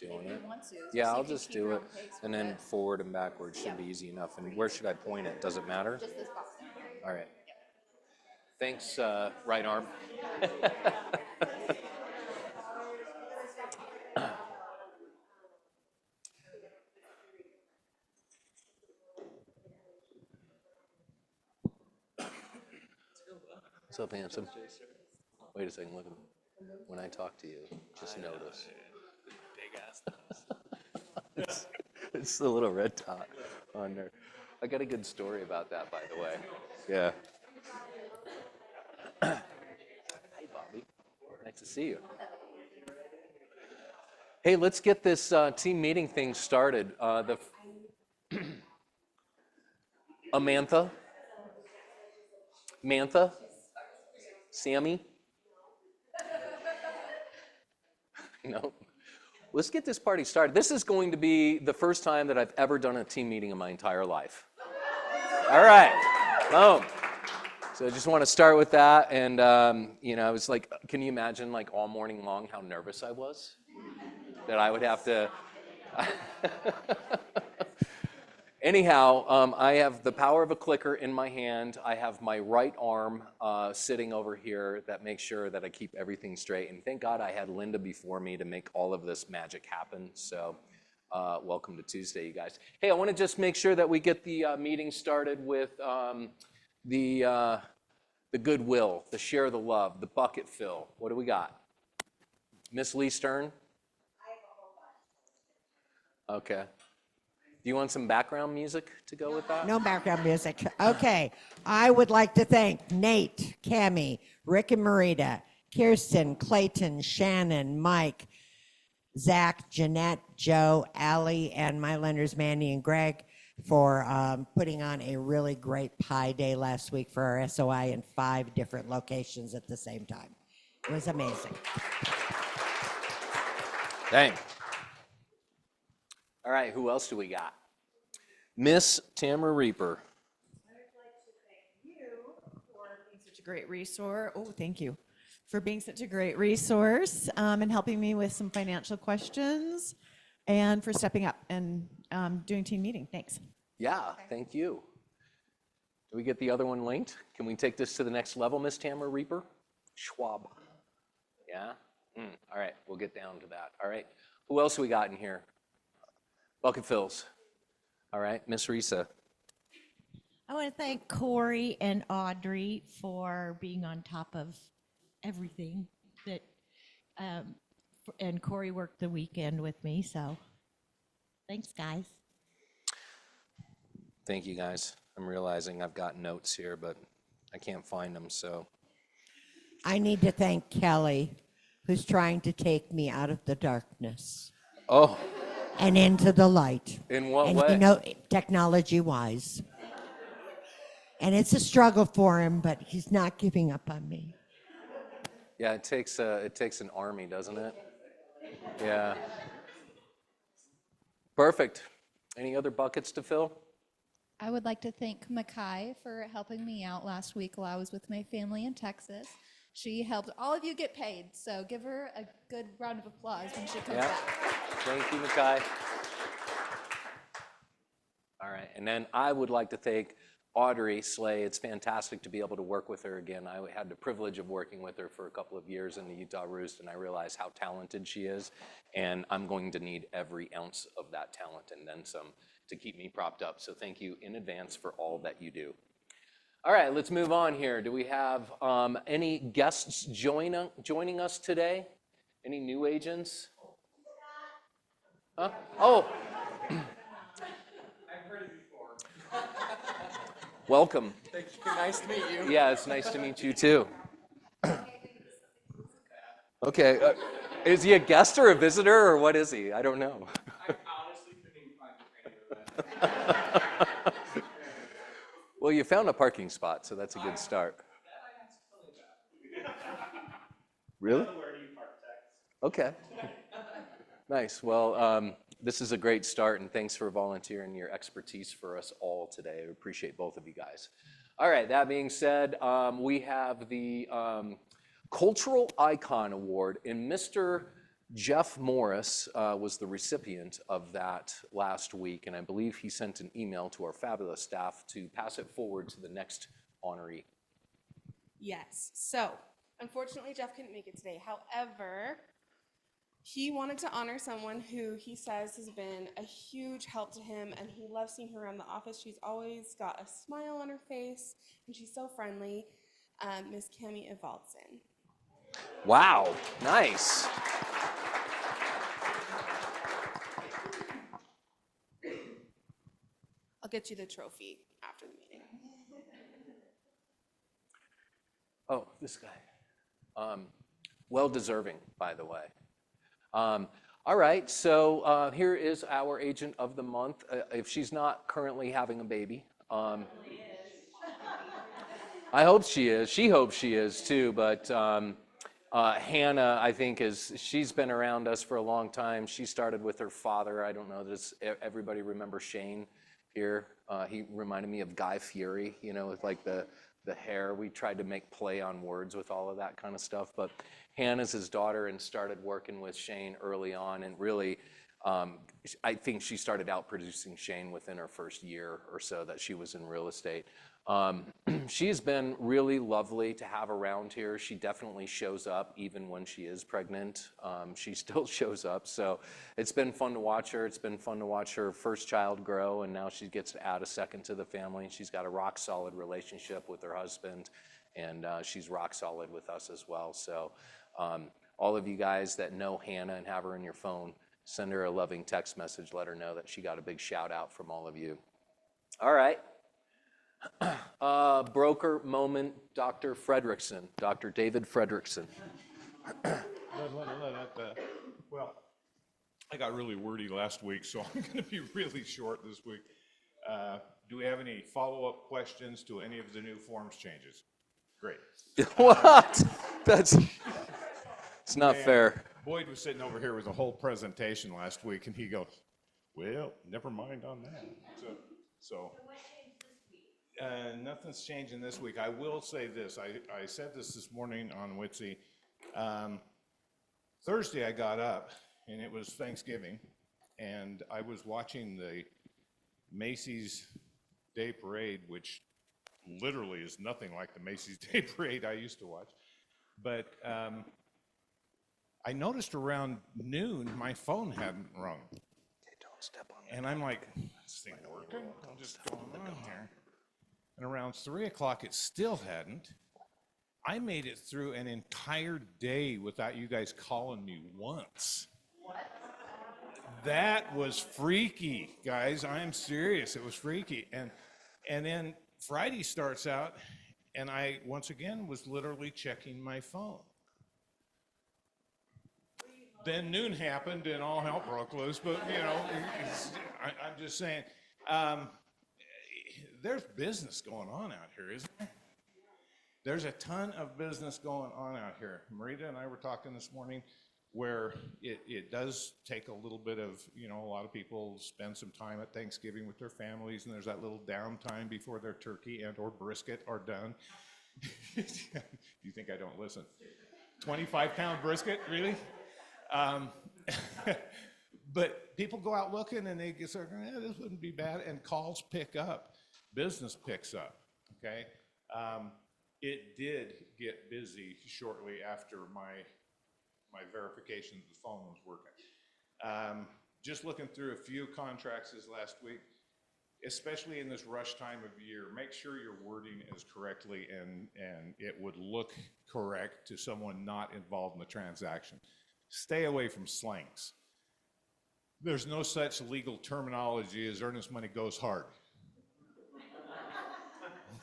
doing If it. you want to. Yeah, see I'll if you just keep do your it, own pace and with then this. forward and backwards should be easy enough. And where should I point it? Does it matter? Just this box down here. All right. Thanks, right arm. What's up, handsome? Wait a second, look at me. When I talk to you, just notice. Big ass It's the little red dot on there. I got a good story about that, by the way. Yeah. Hey, Bobby. Nice to see you. Hey, let's get this team meeting thing started. Amantha? Mantha? Sammy? No. Let's get this party started. This is going to be the first time that I've ever done a team meeting in my entire life. All right. Boom. So I just want to start with that. And, I was like, can you imagine like all morning long how nervous I was? That I would have to. Anyhow, I have the power of a clicker in my hand. I have my right arm sitting over here that makes sure that I keep everything straight. And thank God I had Linda before me to make all of this magic happen. So welcome to Tuesday, you guys. Hey, I want to just make sure that we get the meeting started with the goodwill, the share the love, the bucket fill. What do we got? Miss Lee Stern? Okay. Do you want some background music to go with that? No background music. Okay. I would like to thank Nate, Cammie, Rick and Marita, Kirsten, Clayton, Shannon, Mike, Zach, Jeanette, Joe, Allie, and my lenders, Mandy and Greg, for putting on a really great pie day last week for our SOI in 5 different locations at the same time. It was amazing. Dang. All right, who else do we got? Miss Tamara Reaper. I'd like to thank you for being such a great resource. Oh, thank you for being such a great resource and helping me with some financial questions and for stepping up and doing team meeting. Thanks. Yeah, thank you. Do we get the other one linked? Can we take this to the next level, Miss Tamara Reaper? Schwab. Yeah? All right, we'll get down to that. All right, who else we got in here? Bucket fills. All right, Miss Risa. I want to thank Corey and Audrey for being on top of everything that, and Corey worked the weekend with me, so thanks, guys. Thank you, guys. I'm realizing I've got notes here, but I can't find them, so. I need to thank Kelly, who's trying to take me out of the darkness Oh, and into the light. in what And way? technology-wise. And it's a struggle for him, but he's not giving up on me. Yeah, it takes an army, doesn't it? Yeah. Perfect. Any other buckets to fill? I would like to thank Makai for helping me out last week while I was with my family in Texas. She helped all of you get paid, so give her a good round of applause when she comes Yeah. back. Thank you, Makai. All right, and then I would like to thank Audrey Slay. It's fantastic to be able to work with her again. I had the privilege of working with her for a couple of years in the Utah Roost, and I realize how talented she is, and I'm going to need every ounce of that talent and then some to keep me propped up. So thank you in advance for all that you do. All right, let's move on here. Do we have any guests joining us today? Any new agents? Huh? Oh. I've heard it before. Welcome. Thank you. Nice to meet you. Yeah, it's nice to meet you too. Okay, is he a guest or a visitor or what is he? I don't know. I honestly couldn't even find any of that. Well, you found a parking spot, so that's a good start. Really? Where do you park text? Okay. Nice. Well, this is a great start, and thanks for volunteering your expertise for us all today. I appreciate both of you guys. All right, that being said, we have the Cultural Icon Award, and Mr. Jeff Morris was the recipient of that last week, and I believe he sent an email to our fabulous staff to pass it forward to the next honoree. Yes. So, unfortunately, Jeff couldn't make it today. However, he wanted to honor someone who he says has been a huge help to him, and he loves seeing her around the office. She's always got a smile on her face, and she's so friendly. Miss Cami Evaltson. Wow, nice. I'll get you the trophy after the meeting. Oh, this guy. Well deserving, by the way. All right, so here is our agent of the month. If she's not currently having a baby. I hope she is. She hopes she is too, but Hannah, I think, she's been around us for a long time. She started with her father. I don't know, does everybody remember Shane here? He reminded me of Guy Fieri, you know, with like the hair. We tried to make play on words with all of that kind of stuff, but Hannah's his daughter and started working with Shane early on, and really, I think she started out producing Shane within her first year or so that she was in real estate. She's been really lovely to have around here. She definitely shows up even when she is pregnant. She still shows up. So it's been fun to watch her. It's been fun to watch her first child grow, and now she gets to add a second to the family. She's got a rock solid relationship with her husband, and she's rock solid with us as well. So all of you guys that know Hannah and have her in your phone, send her a loving text message. Let her know that she got a big shout out from all of you. All right. Broker moment, Dr. Fredrickson, Dr. David Fredrickson. Well, I got really wordy last week, so I'm going to be really short this week. Do we have any follow-up questions to any of the new forms changes? Great. What? It's not fair. Boyd was sitting over here with a whole presentation last week, and he goes, well, never mind on that. So nothing's changing this week. I will say this. I said this morning on Witsy. Thursday I got up, and it was Thanksgiving, and I was watching the Macy's Day Parade, which literally is nothing like the Macy's Day Parade I used to watch. But I noticed around noon my phone hadn't rung. Don't step on And I'm like, this thing working? I'm just going on here. And around 3 o'clock, it still hadn't. I made it through an entire day without you guys calling me once. That was freaky, guys. I'm serious. It was freaky. And then Friday starts out, and I, once again, was literally checking my phone. Then noon happened, and all hell broke loose. But, you know, I'm just saying, there's business going on out here, isn't there? There's a ton of business going on out here. Marita and I were talking this morning where it does take a little bit of, you know, a lot of people spend some time at Thanksgiving with their families, and there's that little downtime before their turkey and or brisket are done. You think I don't listen? 25-pound brisket, really? But people go out looking, and they start going, yeah, this wouldn't be bad, and calls pick up. Business picks up, okay? It did get busy shortly after my verification that the phone was working. Just looking through a few contracts this last week, especially in this rush time of year, make sure your wording is correctly and it would look correct to someone not involved in the transaction. Stay away from slangs. There's no such legal terminology as earnest money goes hard.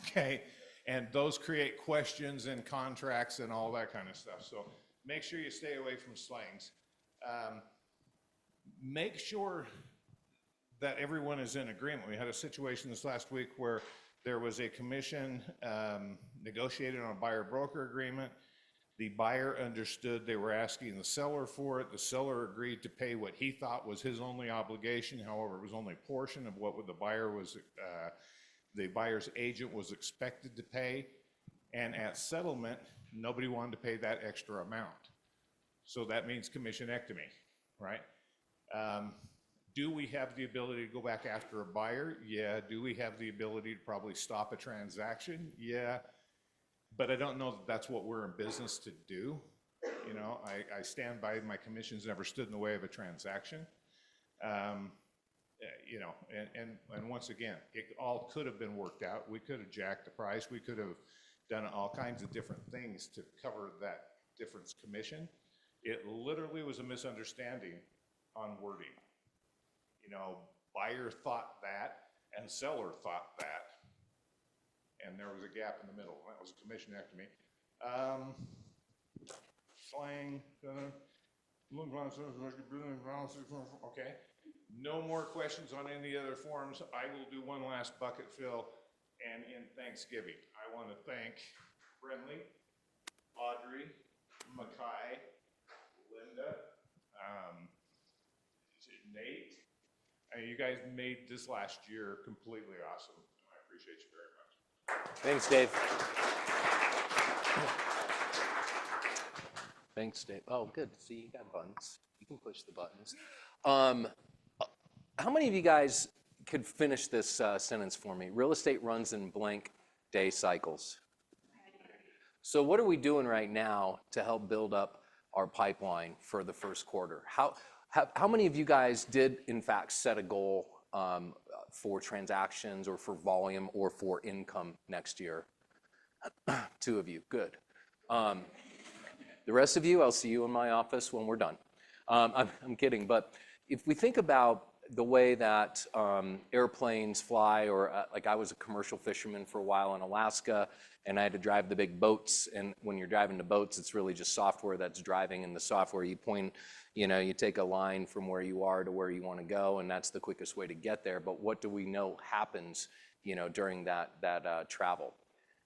Okay? And those create questions and contracts and all that kind of stuff. So make sure you stay away from slangs. Make sure that everyone is in agreement. We had a situation this last week where there was a commission negotiated on a buyer-broker agreement. The buyer understood they were asking the seller for it. The seller agreed to pay what he thought was his only obligation. However, it was only a portion of what the buyer's agent was expected to pay, and at settlement, nobody wanted to pay that extra amount. So that means commissionectomy, right? Do we have the ability to go back after a buyer? Yeah. Do we have the ability to probably stop a transaction? Yeah. But I don't know that that's what we're in business to do. You know, I stand by my commissions never stood in the way of a transaction. You know, and once again, it all could have been worked out. We could have jacked the price. We could have done all kinds of different things to cover that difference commission. It literally was a misunderstanding on wording. You know, buyer thought that and seller thought that. And there was a gap in the middle. That was a commissionectomy. Slang. Okay. No more questions on any other forms. I will do one last bucket fill. And in Thanksgiving, I want to thank Brenly, Audrey, Mackay, Linda, Nate. You guys made this last year completely awesome. I appreciate you very much. Thanks, Dave. Thanks, Dave. Oh, good. See, you got buttons. You can push the buttons. How many of you guys could finish this sentence for me? Real estate runs in blank day cycles. So what are we doing right now to help build up our pipeline for the first quarter? How many of you guys did, in fact, set a goal for transactions or for volume or for income next year? 2 of you, good. The rest of you, I'll see you in my office when we're done. I'm kidding, but if we think about the way that airplanes fly, or like I was a commercial fisherman for a while in Alaska, and I had to drive the big boats. And when you're driving the boats, it's really just software that's driving. And the software, you point, you know, you take a line from where you are to where you want to go, and that's the quickest way to get there. But what do we know happens, you know, during that travel?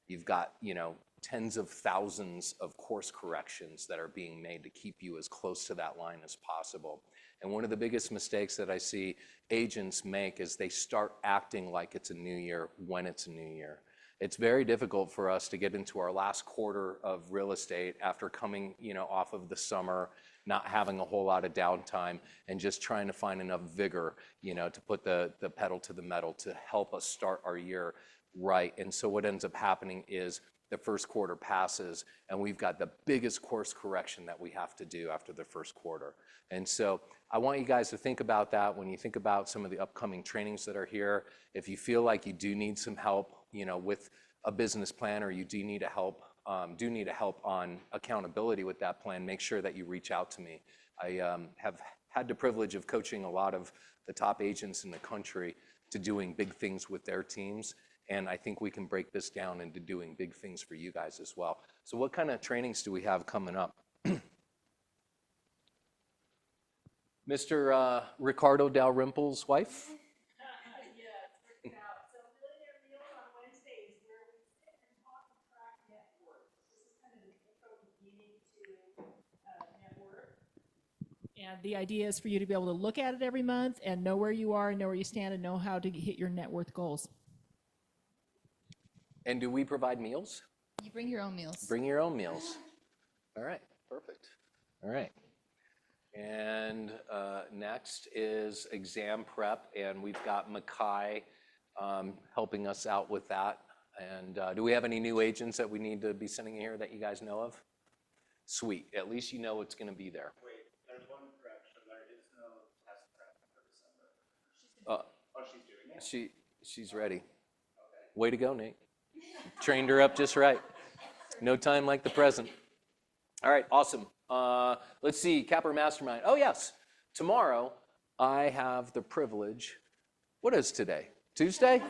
You've got, you know, tens of thousands of course corrections that are being made to keep you as close to that line as possible. And one of the biggest mistakes that I see agents make is they start acting like it's a new year when it's a new year. It's very difficult for us to get into our last quarter of real estate after coming, you know, off of the summer, not having a whole lot of downtime, and just trying to find enough vigor, you know, to put the pedal to the metal to help us start our year right. And so what ends up happening is the first quarter passes, and we've got the biggest course correction that we have to do after the first quarter. And so I want you guys to think about that when you think about some of the upcoming trainings that are here. If you feel like you do need some help, you know, with a business plan, or you do need help on accountability with that plan, make sure that you reach out to me. I have had the privilege of coaching a lot of the top agents in the country to doing big things with their teams. And I think we can break this down into doing big things for you guys as well. So what kind of trainings do we have coming up? Mr. Ricardo Dalrymple's wife? Yes, check it out. So Millionaire Meals on Wednesdays, where we sit and talk and track net worth. This is kind of the intro beginning to net worth. And the idea is for you to be able to look at it every month and know where you are and know where you stand and know how to hit your net worth goals. And do we provide meals? You bring your own meals. Bring your own meals. All right, perfect. All right. And next is exam prep, and we've got Mackay helping us out with that. And do we have any new agents that we need to be sending here that you guys know of? Sweet, at least you know it's gonna be there. Wait, there's one correction. There is no test prep for December. Oh, she's doing it? She's ready. Okay. Way to go, Nate. Trained her up just right. No time like the present. All right, awesome. Let's see, Capper Mastermind. Oh, yes. Tomorrow, I have the privilege. What is today? Tuesday?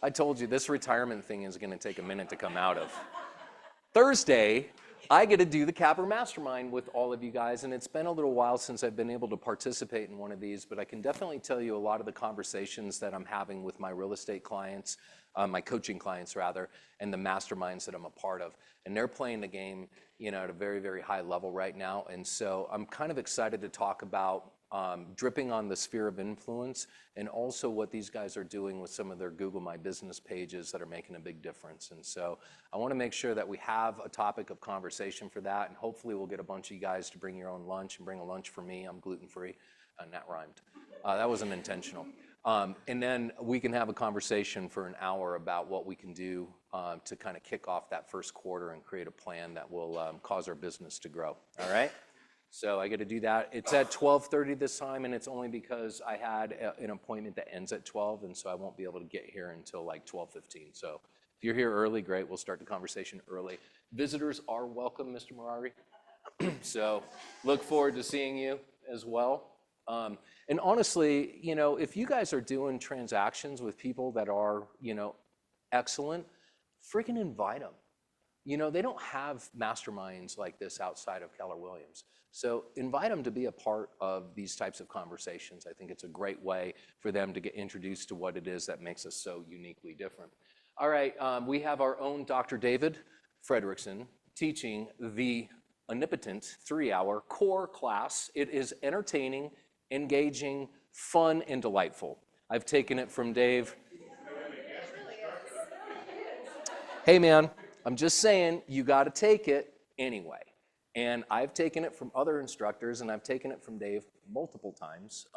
I told you this retirement thing is going to take a minute to come out of. Thursday, I get to do the Capper Mastermind with all of you guys, and it's been a little while since I've been able to participate in one of these, but I can definitely tell you a lot of the conversations that I'm having with my real estate clients, my coaching clients rather, and the masterminds that I'm a part of. And they're playing the game, you know, at a very, very high level right now. And so I'm kind of excited to talk about dripping on the sphere of influence, and also what these guys are doing with some of their Google My Business pages that are making a big difference. And so I want to make sure that we have a topic of conversation for that, and hopefully we'll get a bunch of you guys to bring your own lunch and bring a lunch for me. I'm gluten-free, and that rhymed. That wasn't intentional. And then we can have a conversation for an hour about what we can do to kind of kick off that first quarter and create a plan that will cause our business to grow. All right? So I got to do that. It's at 12:30 this time, and it's only because I had an appointment that ends at 12, and so I won't be able to get here until like 12:15. So if you're here early, great. We'll start the conversation early. Visitors are welcome, Mr. Marari. So look forward to seeing you as well. And honestly, you know, if you guys are doing transactions with people that are, you know, excellent, freaking invite them. You know, they don't have masterminds like this outside of Keller Williams. So invite them to be a part of these types of conversations. I think it's a great way for them to get introduced to what it is that makes us so uniquely different. All right, we have our own Dr. David Fredrickson teaching the omnipotent 3-hour core class. It is entertaining, engaging, fun, and delightful. I've taken it from Dave. Hey man, I'm just saying, you gotta take it anyway. And I've taken it from other instructors, and I've taken it from Dave multiple times.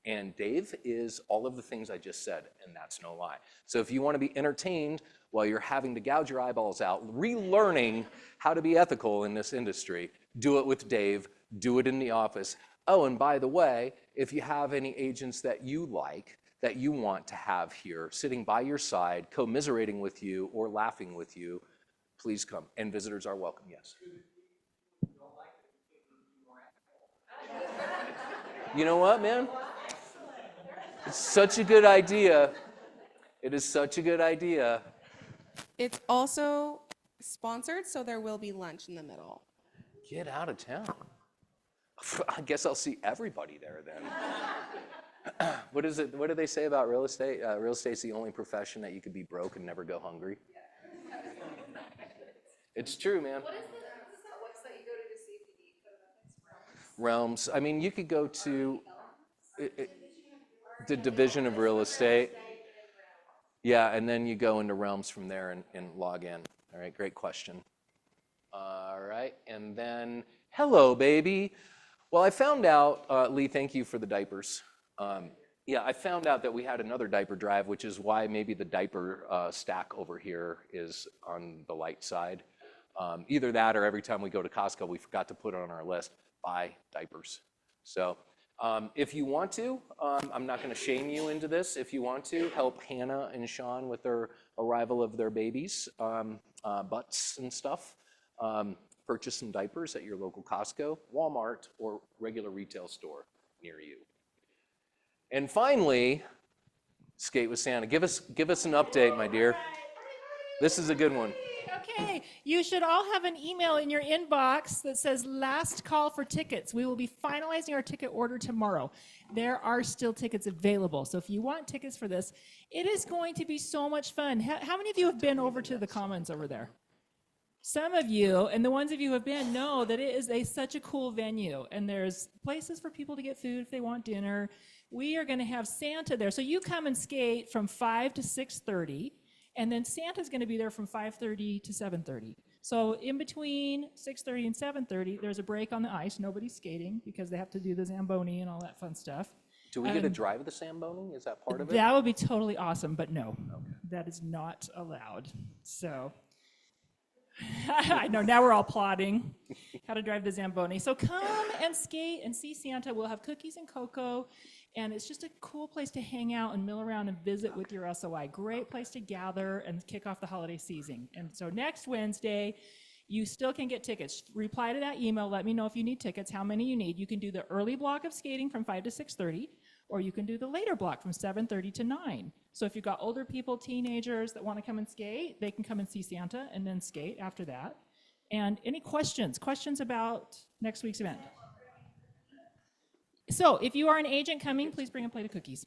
And Dave is all of the things I just said, and that's no lie. So if you wanna be entertained while you're having to gouge your eyeballs out, relearning how to be ethical in this industry, do it with Dave, do it in the office. Oh, and by the way, if you have any agents that you like, that you want to have here, sitting by your side, commiserating with you or laughing with you, please come. And visitors are welcome, yes. You know what, man? It's such a good idea. It is such a good idea. It's also sponsored, so there will be lunch in the middle. Get out of town. I guess I'll see everybody there then. What is it? What do they say about real estate? Real estate's the only profession that you could be broke and never go hungry. It's true, man. What is that website you go to see if you need Realms. I mean, you could go to the Division of Real Estate. Yeah, and then you go into Realms from there and log in. All right, great question. All right, and then, hello, baby. Well, I found out, Lee, thank you for the diapers. Yeah, I found out that we had another diaper drive, which is why maybe the diaper stack over here is on the light side. Either that or every time we go to Costco, we forgot to put it on our list, buy diapers. So if you want to, I'm not going to shame you into this. If you want to, help Hannah and Sean with their arrival of their babies, butts and stuff. Purchase some diapers at your local Costco, Walmart, or regular retail store near you. And finally, Skate with Santa. Give us an update, my dear. This is a good one. Okay, you should all have an email in your inbox that says last call for tickets. We will be finalizing our ticket order tomorrow. There are still tickets available. So if you want tickets for this, it is going to be so much fun. How many of you have been over to the Commons over there? Some of you, and the ones of you who have been, know that it is such a cool venue, and there's places for people to get food if they want dinner. We are going to have Santa there. So you come and skate from 5 to 6:30, and then Santa's going to be there from 5:30 to 7:30. So in between 6:30 and 7:30, there's a break on the ice. Nobody's skating because they have to do the Zamboni and all that fun stuff. Do we get to drive the Zamboni? Is that part of it? That would be totally awesome, but no, that is not allowed. So I know, now we're all plotting how to drive the Zamboni. So come and skate and see Santa. We'll have cookies and cocoa, and it's just a cool place to hang out and mill around and visit with your SOI. Great place to gather and kick off the holiday season. And so next Wednesday, you still can get tickets. Reply to that email. Let me know if you need tickets, how many you need. You can do the early block of skating from 5 to 6:30, or you can do the later block from 7:30 to 9. So if you've got older people, teenagers that want to come and skate, they can come and see Santa and then skate after that. And any questions? Questions about next week's event? So if you are an agent coming, please bring a plate of cookies.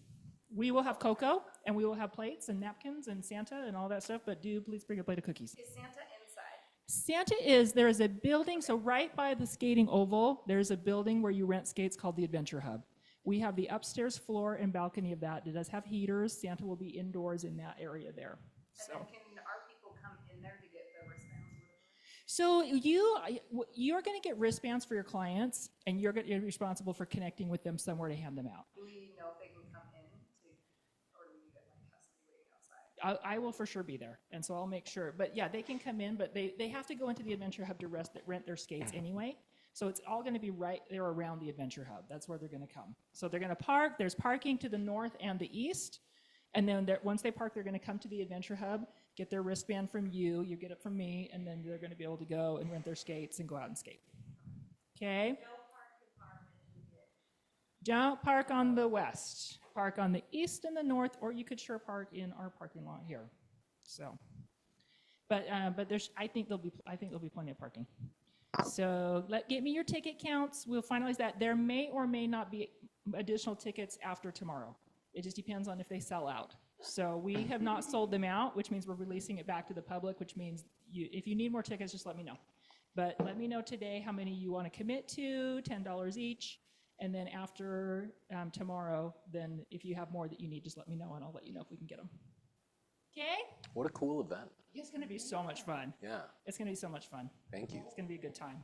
We will have cocoa, and we will have plates and napkins and Santa and all that stuff, but do please bring a plate of cookies. Is Santa inside? Santa is, there is a building, so right by the skating oval, there's a building where you rent skates called the Adventure Hub. We have the upstairs floor and balcony of that. It does have heaters. Santa will be indoors in that area there. So. And then can our people come in there to get the wristbands? So you're going to get wristbands for your clients, and you're responsible for connecting with them somewhere to hand them out. Do we know if they can come in to, or do you get like custody waiting outside? I will for sure be there, and so I'll make sure. But yeah, they can come in, but they have to go into the Adventure Hub to rent their skates anyway. So it's all going to be right there around the Adventure Hub. That's where they're going to come. So they're going to park. There's parking to the north and the east. And then once they park, they're going to come to the Adventure Hub, get their wristband from you, you get it from me, and then they're going to be able to go and rent their skates and go out and skate. Okay? Don't park on the west. Park on the east and the north, or you could sure park in our parking lot here. So, but I think there'll be plenty of parking. So get me your ticket counts. We'll finalize that. There may or may not be additional tickets after tomorrow. It just depends on if they sell out. So we have not sold them out, which means we're releasing it back to the public, which means if you need more tickets, just let me know. But let me know today how many you want to commit to, $10 each. And then after tomorrow, then if you have more that you need, just let me know, and I'll let you know if we can get them. Okay? What a cool event. It's going to be so much fun. Yeah, It's going to be so much fun. thank you. It's going to be a good time.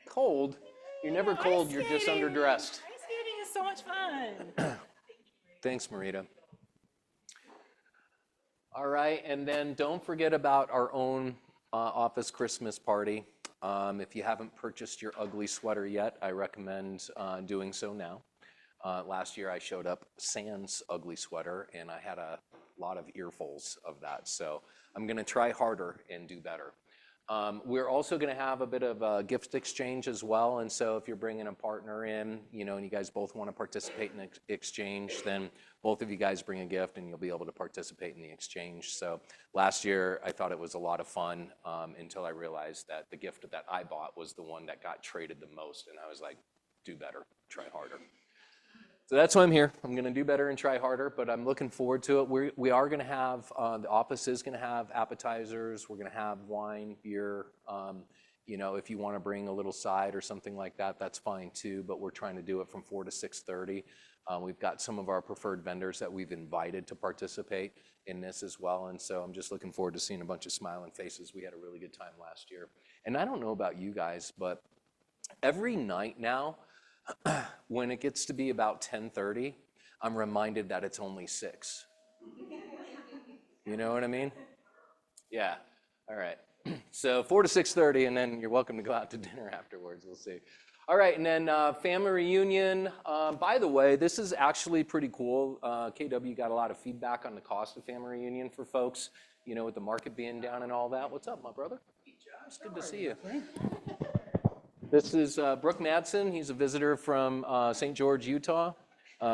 Cold? You're never cold, Ice you're just skating. underdressed. Ice skating is so much fun. Thanks, Marita. All right, and then don't forget about our own office Christmas party. If you haven't purchased your ugly sweater yet, I recommend doing so now. Last year I showed up sans ugly sweater, and I had a lot of earfuls of that. So I'm going to try harder and do better. We're also going to have a bit of a gift exchange as well. And so if you're bringing a partner in, and you guys both want to participate in exchange, then both of you guys bring a gift and you'll be able to participate in the exchange. So last year I thought it was a lot of fun until I realized that the gift that I bought was the one that got traded the most. And I was like, do better, try harder. So that's why I'm here. I'm going to do better and try harder, but I'm looking forward to it. We are going to have, the office is going to have appetizers. We're going to have wine, beer. If you want to bring a little side or something like that, that's fine too, but we're trying to do it from 4 to 6:30. We've got some of our preferred vendors that we've invited to participate in this as well, and so I'm just looking forward to seeing a bunch of smiling faces. We had a really good time last year. And I don't know about you guys, but every night now, when it gets to be about 10:30, I'm reminded that it's only 6. You know what I mean? Yeah. All right. So 4 to 6:30, and then you're welcome to go out to dinner afterwards. We'll see. All right, and then family reunion. By the way, this is actually pretty cool. KW got a lot of feedback on the cost of family reunion for folks, with the market being down and all that. What's up, my brother? It's good to see you. This is Brooke Madsen. He's a visitor from St. George, Utah.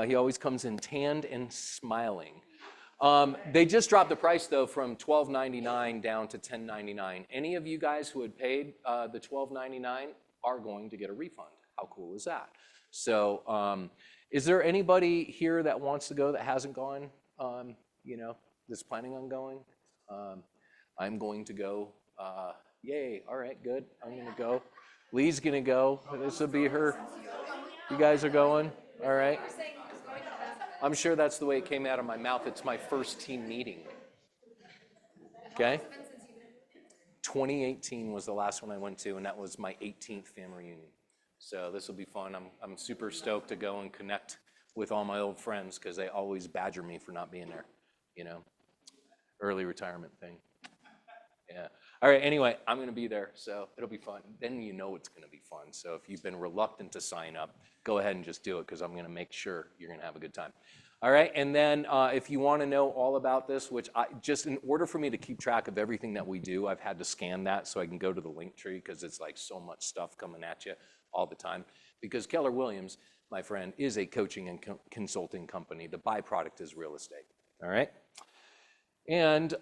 He always comes in tanned and smiling. They just dropped the price, though, from $12.99 down to $10.99. Any of you guys who had paid the $12.99 are going to get a refund. How cool is that? So is there anybody here that wants to go that hasn't gone, that's planning on going? I'm going to go. Yay. All right, good. I'm going to go. Lee's going to go. This will be her. You guys are going? All right. I'm sure that's the way it came out of my mouth. It's my first team meeting. Okay? 2018 was the last one I went to, and that was my 18th family reunion. So this will be fun. I'm super stoked to go and connect with all my old friends because they always badger me for not being there, early retirement thing. Yeah. All right, anyway, I'm going to be there, so it'll be fun. Then it's going to be fun. So if you've been reluctant to sign up, go ahead and just do it because I'm going to make sure you're going to have a good time. All right, and then if you want to know all about this, which in order for me to keep track of everything that we do, I've had to scan that so I can go to the link tree because it's like so much stuff coming at you all the time. Because Keller Williams, my friend, is a coaching and consulting company. The byproduct is real estate. All right? And,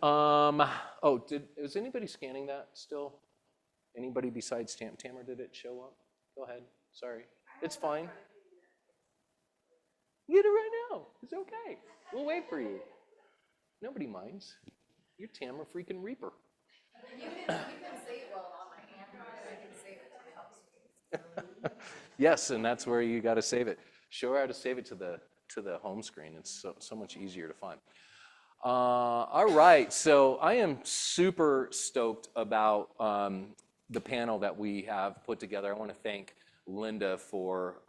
is anybody scanning that still? Anybody besides Tamara, did it show up? Go ahead, sorry. It's fine. Get it right now, it's okay. We'll wait for you. Nobody minds. You're Tamara freaking Reaper. You can say it while Yes, and that's where you got to save it. Show her how to save it to the home screen. It's so much easier to find. All right, so I am super stoked about the panel that we have put together. I want to thank Linda for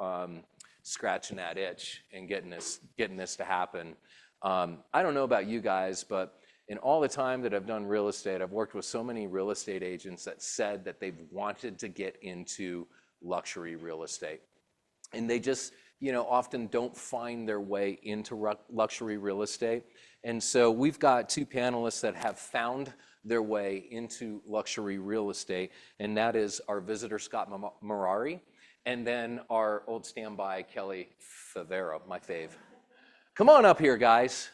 scratching that itch and getting this to happen. I don't know about you guys, but in all the time that I've done real estate, I've worked with so many real estate agents that said that they've wanted to get into luxury real estate. And they just, often don't find their way into luxury real estate. And so we've got two panelists that have found their way into luxury real estate, and that is our visitor, Scott Marari, and then our old standby, Kelly Favero, my fave. Come on up here, guys.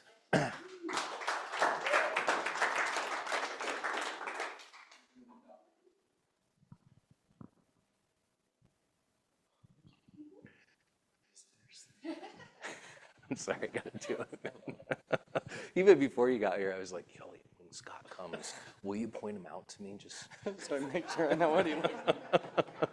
I'm sorry, I gotta do it. Even before you got here, I was like, Kelly, when Scott comes, will you point him out to me? Just So make sure I know what he looks like.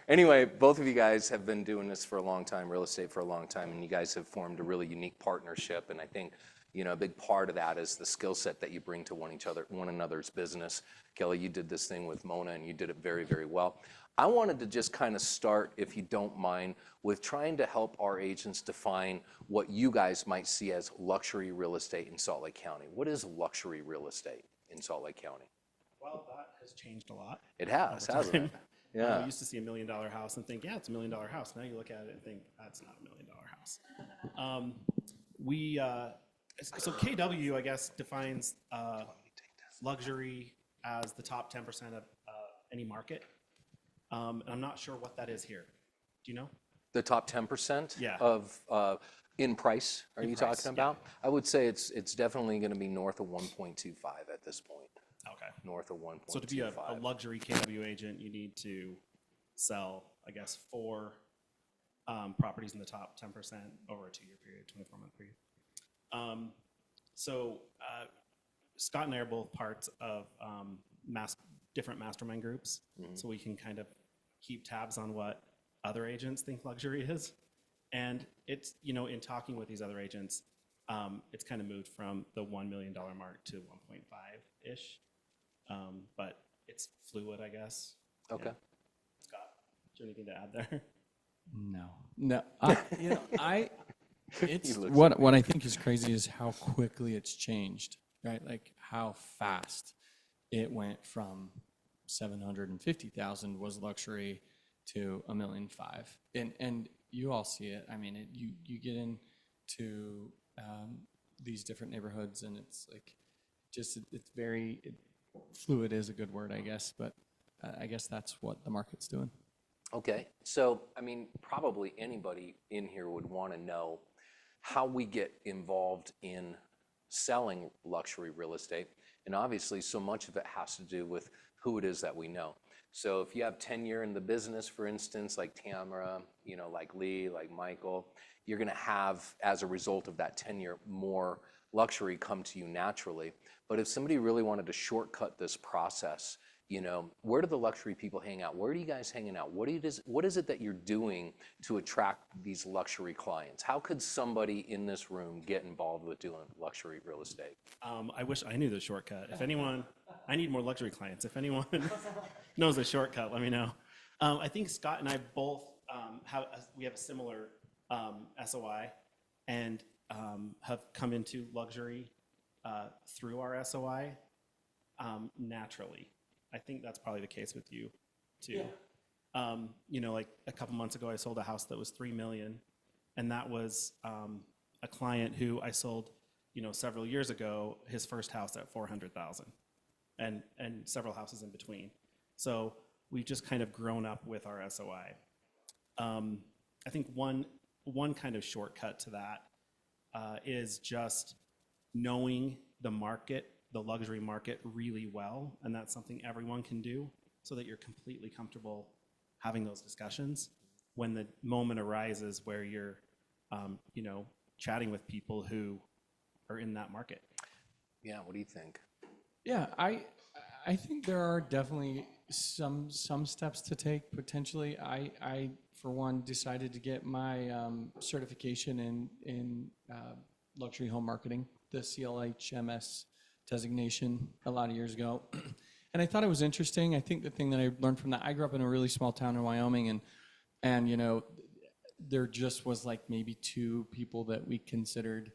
Anyway, both of you guys have been doing this for a long time, real estate for a long time, and you guys have formed a really unique partnership. And I think, a big part of that is the skill set that you bring to one another's business. Kelly, you did this thing with Mona, and you did it very, very well. I wanted to just kind of start, if you don't mind, with trying to help our agents define what you guys might see as luxury real estate in Salt Lake County. What is luxury real estate in Salt Lake County? Well, that has changed a lot. It has, over hasn't time. it? Yeah. You used to see $1 million house and think, yeah, it's $1 million house. Now you look at it and think, that's not $1 million house. So KW, I guess, defines luxury as the top 10% of any market. And I'm not sure what that is here. Do you know? The top 10% Yeah. of in price, are you price, talking yeah. about? I would say it's definitely going to be north of 1.25 at this point. Okay. North of 1.25. So to be a luxury KW agent, you need to sell, I guess, 4 properties in the top 10% over a 2-year period, 24-month period. Scott and I are both parts of different mastermind groups, so we can kind of keep tabs on what other agents think luxury is. And it's, in talking with these other agents, it's kind of moved from the $1 million mark to 1.5-ish. But it's fluid, I guess. Okay. Yeah. Scott, is there anything to add there? No. It's looks what I think is crazy is how quickly it's changed, right? Like how fast it went from 750,000 was luxury to $1.5 million, and you all see it. I mean, you get into these different neighborhoods, and it's like it's very fluid is a good word, I guess, but I guess that's what the market's doing. Okay, so I mean, probably anybody in here would want to know how we get involved in selling luxury real estate. And obviously, so much of it has to do with who it is that we know. So if you have tenure in the business, for instance, like Tamara, like Lee, like Michael, you're going to have, as a result of that tenure, more luxury come to you naturally. But if somebody really wanted to shortcut this process, where do the luxury people hang out? Where are you guys hanging out? What is it that you're doing to attract these luxury clients? How could somebody in this room get involved with doing luxury real estate? I wish I knew the shortcut. If anyone, I need more luxury clients. If anyone knows a shortcut, let me know. I think Scott and I both we have a similar SOI and have come into luxury through our SOI naturally. I think that's probably the case with you too. Yeah. Like a couple months ago, I sold a house that was $3 million, and that was a client who I sold, several years ago, his first house at $400,000, and several houses in between. So we've just kind of grown up with our SOI. I think one kind of shortcut to that is just knowing the market, the luxury market really well, and that's something everyone can do so that you're completely comfortable having those discussions when the moment arises where you're, chatting with people who are in that market. Yeah, what do you think? Yeah, I think there are definitely some steps to take potentially. I for one decided to get my certification in luxury home marketing, the CLHMS designation a lot of years ago. And I thought it was interesting. I think the thing that I learned from that, I grew up in a really small town in Wyoming, and you know, there just was like maybe 2 people that we considered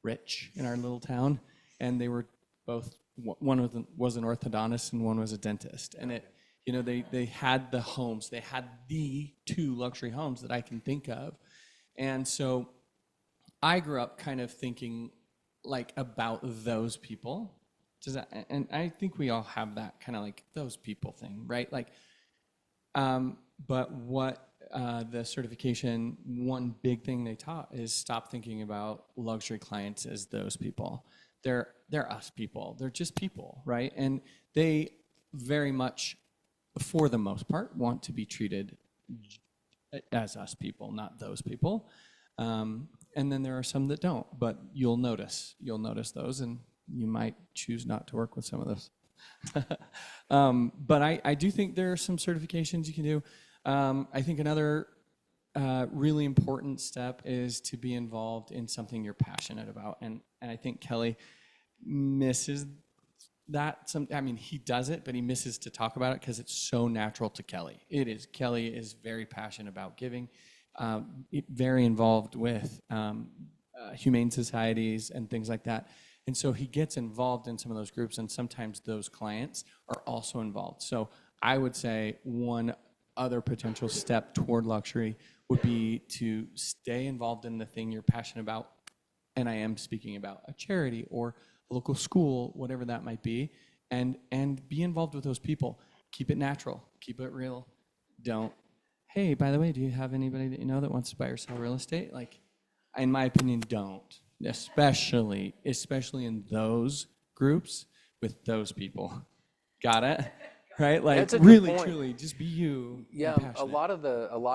rich in our little town, and they were both, one was an orthodontist and one was a dentist. And it, you know, they had the homes, they had the 2 luxury homes that I can think of. And so I grew up kind of thinking like about those people. And I think we all have that kind of like those people thing, right? Like, but what the certification, one big thing they taught is stop thinking about luxury clients as those people. They're us people. They're just people, right? And they very much, for the most part, want to be treated as us people, not those people. And then there are some that don't, but you'll notice those, and you might choose not to work with some of those. But I do think there are some certifications you can do. I think another really important step is to be involved in something you're passionate about. And I think Kelly misses that. I mean, he does it, but he misses to talk about it because it's so natural to Kelly. Kelly is very passionate about giving, very involved with humane societies and things like that. And so he gets involved in some of those groups, and sometimes those clients are also involved. So I would say one other potential step toward luxury would be to stay involved in the thing you're passionate about. And I am speaking about a charity or a local school, whatever that might be, and be involved with those people. Keep it natural, keep it real. Don't, hey, by the way, do you have anybody that you know that wants to buy or sell real estate? Like, in my opinion, don't. Especially in those groups with those people. Got it? Right? Like, That's a good really, point. truly, just be you. Be Yeah, a passionate. lot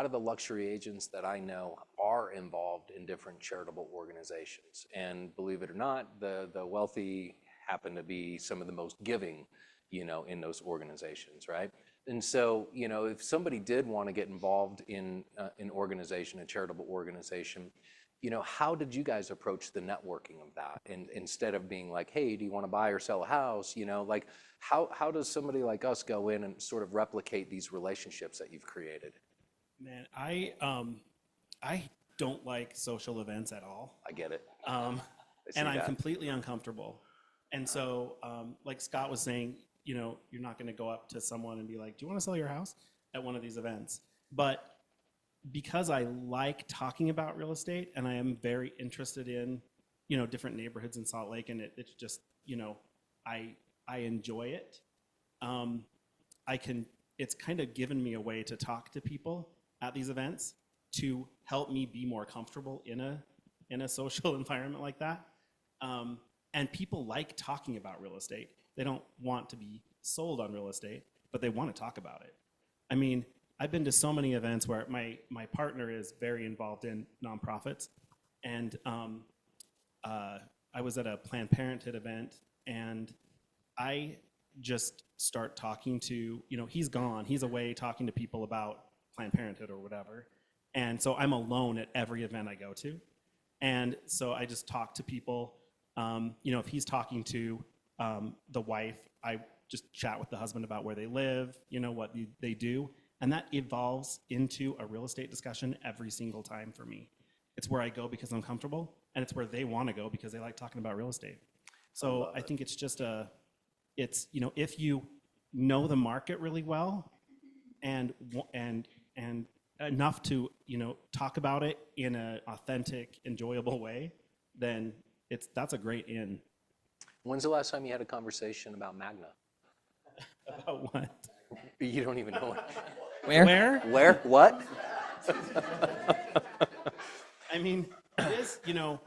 of the luxury agents that I know are involved in different charitable organizations, and believe it or not, the wealthy happen to be some of the most giving, you know, in those organizations, right? And so, you know, if somebody did want to get involved in an organization, a charitable organization, you know, how did you guys approach the networking of that? And instead of being like, hey, do you want to buy or sell a house? You know, like how does somebody like us go in and sort of replicate these relationships that you've created? Man, I don't like social events at all. I get it. And see I'm that. completely uncomfortable. And so, like Scott was saying, you know, you're not going to go up to someone and be like, do you want to sell your house at one of these events? But because I like talking about real estate and I am very interested in, you know, different neighborhoods in Salt Lake, and it's just, you know, I enjoy it. It's kind of given me a way to talk to people at these events to help me be more comfortable in a social environment like that. And people like talking about real estate. They don't want to be sold on real estate, but they want to talk about it. I mean, I've been to so many events where my partner is very involved in nonprofits, and I was at a Planned Parenthood event, and I just start talking to, you know, he's gone, he's away talking to people about Planned Parenthood or whatever, and so I'm alone at every event I go to, and so I just talk to people. You know, if he's talking to the wife, I just chat with the husband about where they live, you know, what they do. And that evolves into a real estate discussion every single time for me. It's where I go because I'm comfortable, and it's where they want to go because they like talking about real estate. So I think it's just it's, you know, if you know the market really well and enough to, you know, talk about it in an authentic, enjoyable way, then that's a great in. When's the last time you had a conversation about Magna? About what? You don't even know it. Where? Where? What? I mean, it is, you know,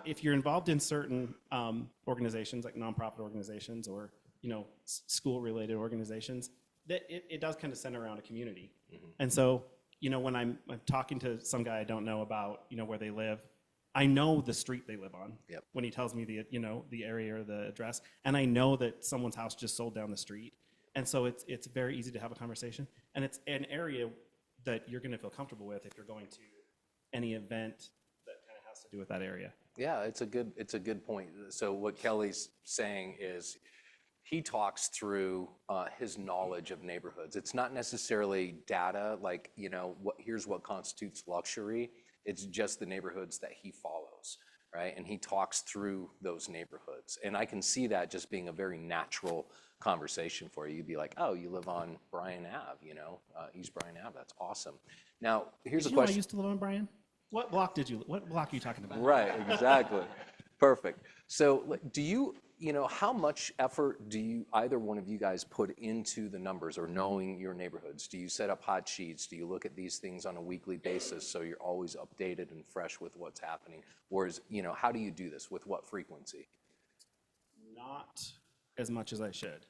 if you're involved in certain organizations like nonprofit organizations or, you know, school-related organizations, that it does kind of center around a community. Mm-hmm. And so, you know, when I'm talking to some guy I don't know about, you know, where they live, I know the street they live on. Yep. When he tells me the, you know, the area or the address, and I know that someone's house just sold down the street. And so it's very easy to have a conversation. And it's an area that you're going to feel comfortable with if you're going to any event that kind of has to do with that area. Yeah, it's a good point. So what Kelly's saying is he talks through his knowledge of neighborhoods. It's not necessarily data like, here's what constitutes luxury. It's just the neighborhoods that he follows, right? And he talks through those neighborhoods. And I can see that just being a very natural conversation for you. You'd be like, oh, you live on Bryan Ave, East Bryan Ave. That's awesome. Now, here's a Did you know I question. used to live on Bryan? What block are you talking about? Right, exactly. Perfect. So do you, how much effort do either one of you guys put into the numbers or knowing your neighborhoods? Do you set up hot sheets? Do you look at these things on a weekly basis so you're always updated and fresh with what's happening? Or how do you do this? With what frequency? Not as much as I should.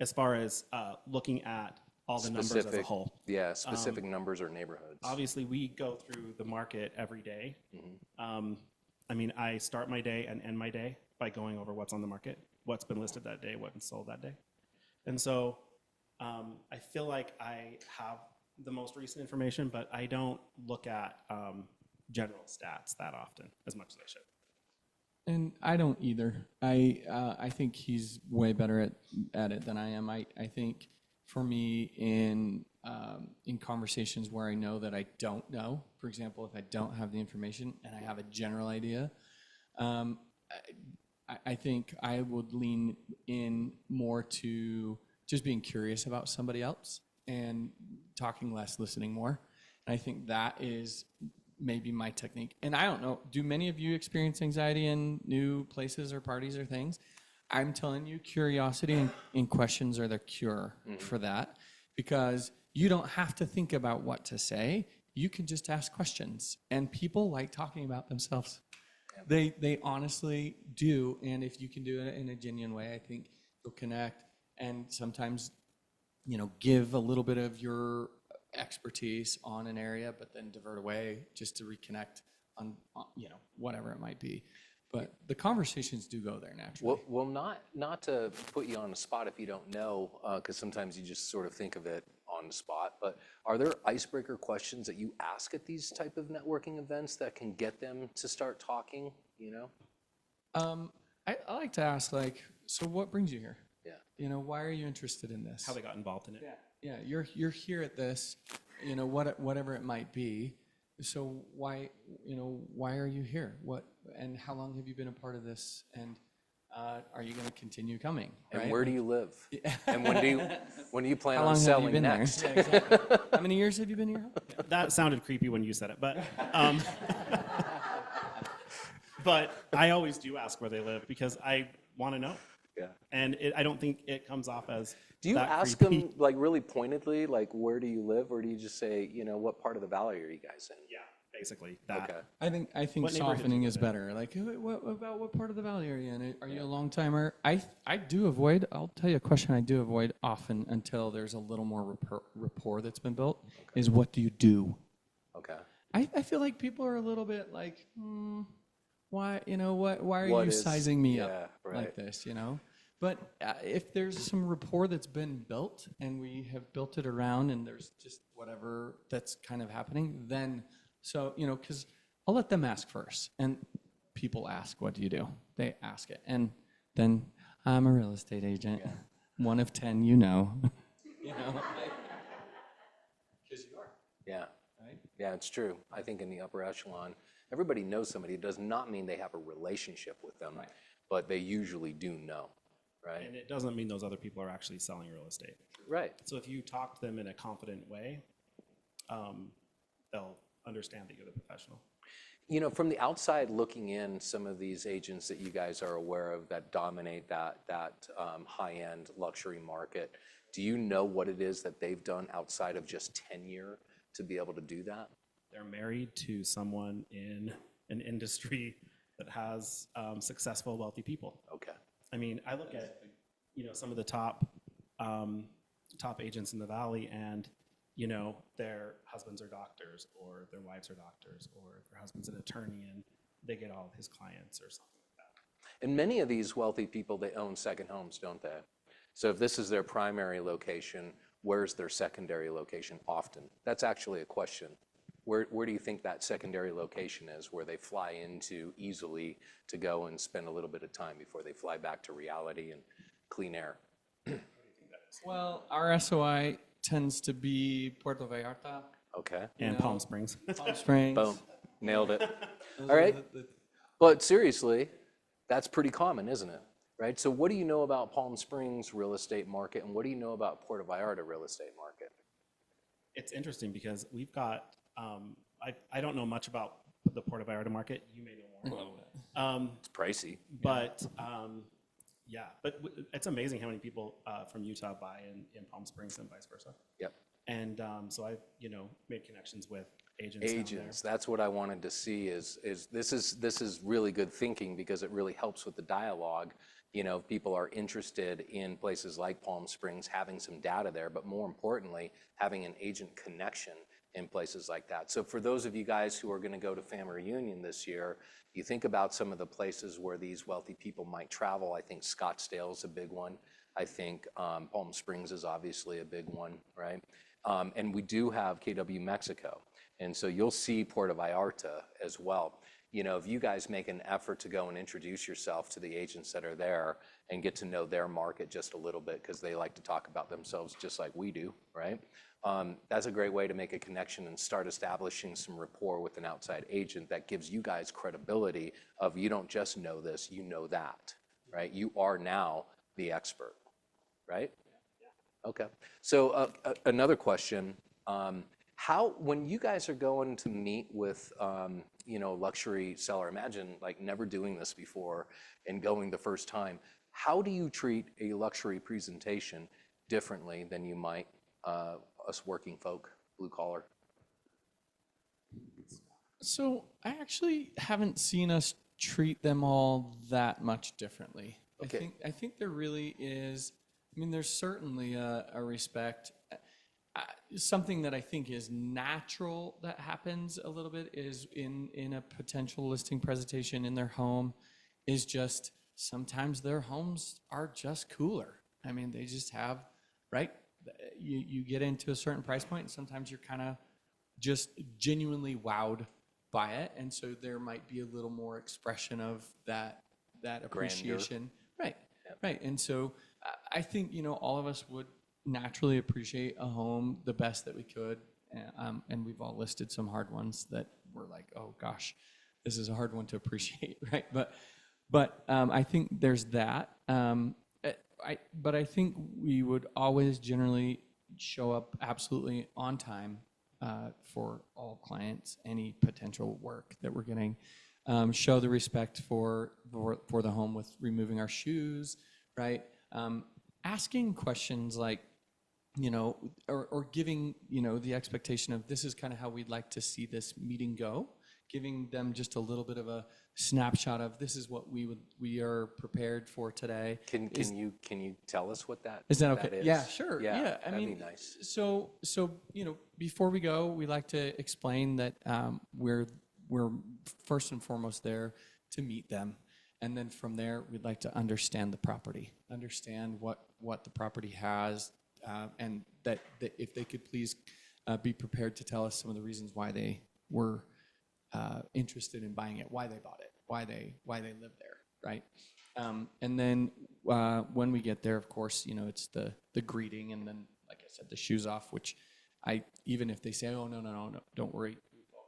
As far as looking at all the numbers as a whole. Yeah, specific numbers or neighborhoods. Obviously, we go through the market every day. I start my day and end my day by going over what's on the market, what's been listed that day, what's sold that day. And so I feel like I have the most recent information, but I don't look at general stats that often as much as I should. And I don't either. I think he's way better at it than I am. I think for me in conversations where I know that I don't know, for example, if I don't have the information and I have a general idea, I think I would lean in more to just being curious about somebody else and talking less, listening more. And I think that is maybe my technique. And I don't know, do many of you experience anxiety in new places or parties or things? I'm telling you, curiosity and questions are the cure for that, because you don't have to think about what to say. You can just ask questions, and people like talking about themselves. They honestly do, and if you can do it in a genuine way, I think you'll connect and sometimes, give a little bit of your expertise on an area, but then divert away just to reconnect on whatever it might be. But the conversations do go there naturally. Well, not to put you on the spot if you don't know, because sometimes you just sort of think of it on the spot, but are there icebreaker questions that you ask at these type of networking events that can get them to start talking, I like to ask, so what brings you here? Yeah. Why are you interested in this? How they got involved in it. Yeah, you're here at this, whatever it might be. So why are you here? And how long have you been a part of this? And are you going to continue coming? And right? where do you live? And when do you plan How on long have you selling been next? there? Yeah, exactly. How many years have you been here? That sounded creepy when you said it, but but I always do ask where they live because I want to know. Yeah. And I don't think it comes off as Do you that ask creepy. them really pointedly, where do you live, or do you just say, what part of the valley are you guys in? Yeah, basically that. Okay. I think What neighborhood do softening you is live in? better. What part of the valley are you in? Are you a long timer? I do avoid. I'll tell you a question I do avoid often until there's a little more rapport that's been built. Is what do you do? Okay. I feel like people are a little bit like, why? Why are What you is- sizing me yeah, up right. like this? But if there's some rapport that's been built and we have built it around and there's just whatever that's kind of happening, then because I'll let them ask first. And people ask, what do you do? They ask it. And then I'm a real estate agent. Yeah. One of 10, because you are. Yeah. Right? Yeah, it's true. I think in the upper echelon, everybody knows somebody. It does not mean they have a relationship with them, but they usually do know, right? And it doesn't mean those other people are actually selling real estate. Right. So if you talk to them in a confident way, they'll understand that you're the professional. From the outside looking in, some of these agents that you guys are aware of that dominate that high-end luxury market, do you know what it is that they've done outside of just tenure to be able to do that? They're married to someone in an industry that has successful, wealthy people. Okay. I mean, I look at some of the top agents in the valley, and their husbands are doctors, or their wives are doctors, or their husband's an attorney, and they get all of his clients or something like that. And many of these wealthy people, they own second homes, don't they? So if this is their primary location, where's their secondary location often? That's actually a question. Where do you think that secondary location is where they fly into easily to go and spend a little bit of time before they fly back to reality and clean air? Well, our SOI tends to be Puerto Vallarta, Okay, And Palm Springs. Palm Springs. boom, nailed it. Those All are right. But seriously, that's pretty common, isn't it? Right? So what do you know about Palm Springs real estate market, and what do you know about Puerto Vallarta real estate market? It's interesting because we've got, I don't know much about the Puerto Vallarta market. You may know more. It's pricey. But yeah, but it's amazing how many people from Utah buy in Palm Springs and vice versa. Yep. And so I've, made connections with agents down there. Agents, that's what I wanted to see is this is really good thinking because it really helps with the dialogue. People are interested in places like Palm Springs, having some data there, but more importantly, having an agent connection in places like that. So for those of you guys who are going to go to family reunion this year, you think about some of the places where these wealthy people might travel. I think Scottsdale is a big one. I think Palm Springs is obviously a big one, right? And we do have KW Mexico. And so you'll see Puerto Vallarta as well. If you guys make an effort to go and introduce yourself to the agents that are there and get to know their market just a little bit, because they like to talk about themselves just like we do, right? That's a great way to make a connection and start establishing some rapport with an outside agent that gives you guys credibility of you don't just know this, you know that, right? You are now the expert, right? Okay. So another question. When you guys are going to meet with, luxury seller, imagine like never doing this before and going the first time, how do you treat a luxury presentation differently than you might us working folk, blue collar? So I actually haven't seen us treat them all that much differently. Okay. I think there really is, there's certainly a respect. Something that I think is natural that happens a little bit is in a potential listing presentation in their home is just sometimes their homes are just cooler. They just have, right? You get into a certain price point and sometimes you're kind of just genuinely wowed by it. And so there might be a little more expression of that appreciation. Right. Right. And so I think, all of us would naturally appreciate a home the best that we could. And we've all listed some hard ones that we're like, oh gosh, this is a hard one to appreciate, right? But I think there's that. But I think we would always generally show up absolutely on time for all clients, any potential work that we're getting. Show the respect for the home with removing our shoes, right? Asking questions like, or giving, the expectation of this is kind of how we'd like to see this meeting go, giving them just a little bit of a snapshot of this is what we are prepared for today. Can you tell us what that is? That okay? That is? Yeah, sure. Yeah, that'd be nice. So before we go, we like to explain that we're first and foremost there to meet them. And then from there, we'd like to understand the property, understand what the property has, and that if they could please be prepared to tell us some of the reasons why they were interested in buying it, why they bought it, why they live there, right? And then when we get there, of course, it's the greeting, and then, like I said, the shoes off, which even if they say, oh, no, don't worry, we're